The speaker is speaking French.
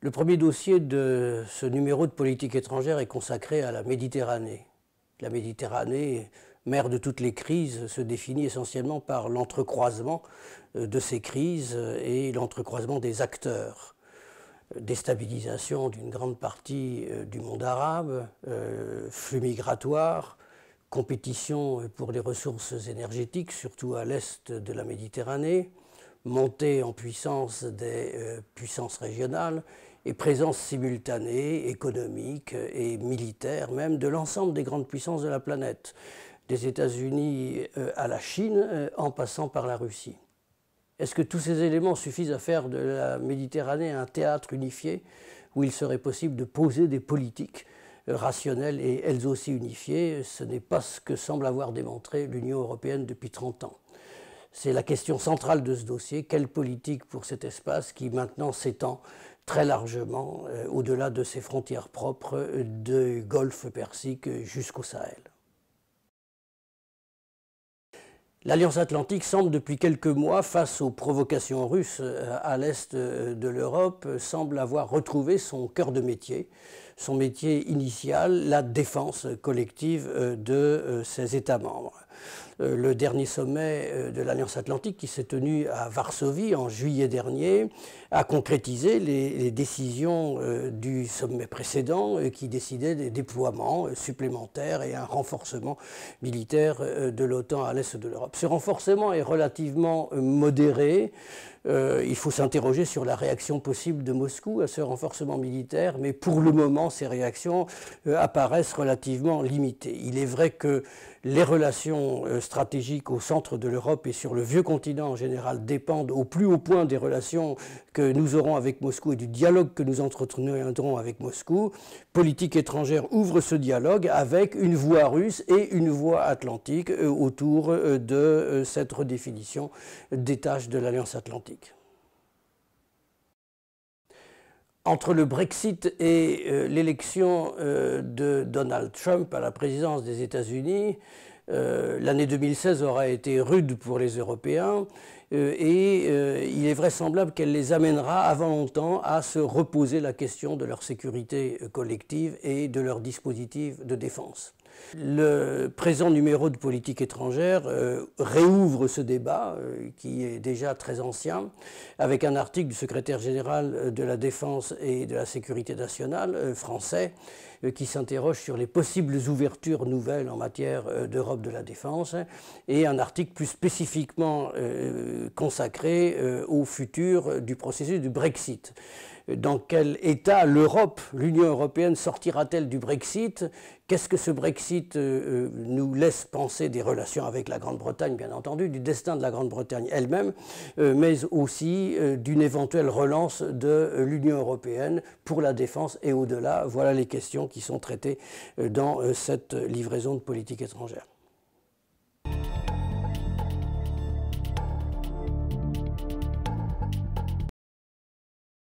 Le premier dossier de ce numéro de politique étrangère est consacré à la Méditerranée. La Méditerranée, mère de toutes les crises, se définit essentiellement par l'entrecroisement de ces crises et l'entrecroisement des acteurs. Déstabilisation d'une grande partie du monde arabe, flux migratoires, compétition pour les ressources énergétiques, surtout à l'est de la Méditerranée, montée en puissance des puissances régionales et présence simultanée, économique et militaire même, de l'ensemble des grandes puissances de la planète, des États-Unis à la Chine, en passant par la Russie. Est-ce que tous ces éléments suffisent à faire de la Méditerranée un théâtre unifié où il serait possible de poser des politiques rationnelles et elles aussi unifiées? Ce n'est pas ce que semble avoir démontré l'Union européenne depuis 30 ans. C'est la question centrale de ce dossier. Quelle politique pour cet espace qui maintenant s'étend très largement au-delà de ses frontières propres du Golfe Persique jusqu'au Sahel? L'Alliance Atlantique semble depuis quelques mois, face aux provocations russes à l'est de l'Europe, semble avoir retrouvé son cœur de métier, son métier initial, la défense collective de ses États membres. Le dernier sommet de l'Alliance Atlantique qui s'est tenu à Varsovie en juillet dernier a concrétisé les décisions du sommet précédent qui décidait des déploiements supplémentaires et un renforcement militaire de l'OTAN à l'est de l'Europe. Ce renforcement est relativement modéré. Il faut s'interroger sur la réaction possible de Moscou à ce renforcement militaire, mais pour le moment, ces réactions apparaissent relativement limitées. Il est vrai que les relations stratégiques au centre de l'Europe et sur le vieux continent en général dépendent au plus haut point des relations que nous aurons avec Moscou et du dialogue que nous entretiendrons avec Moscou. Politique étrangère ouvre ce dialogue avec une voix russe et une voix atlantique autour de cette redéfinition des tâches de l'Alliance Atlantique. Entre le Brexit et l'élection de Donald Trump à la présidence des États-Unis, l'année 2016 aura été rude pour les Européens et il est vraisemblable qu'elle les amènera avant longtemps à se reposer la question de leur sécurité collective et de leur dispositif de défense. Le présent numéro de politique étrangère réouvre ce débat qui est déjà très ancien avec un article du secrétaire général de la Défense et de la Sécurité nationale français qui s'interroge sur les possibles ouvertures nouvelles en matière d'Europe de la défense et un article plus spécifiquement consacré au futur du processus du Brexit. Dans quel état l'Europe, l'Union européenne, sortira-t-elle du Brexit? Qu'est-ce que ce Brexit nous laisse penser des relations avec la Grande-Bretagne, bien entendu, du destin de la Grande-Bretagne elle-même, mais aussi d'une éventuelle relance de l'Union européenne pour la défense et au-delà? Voilà les questions qui sont traitées dans cette livraison de politique étrangère.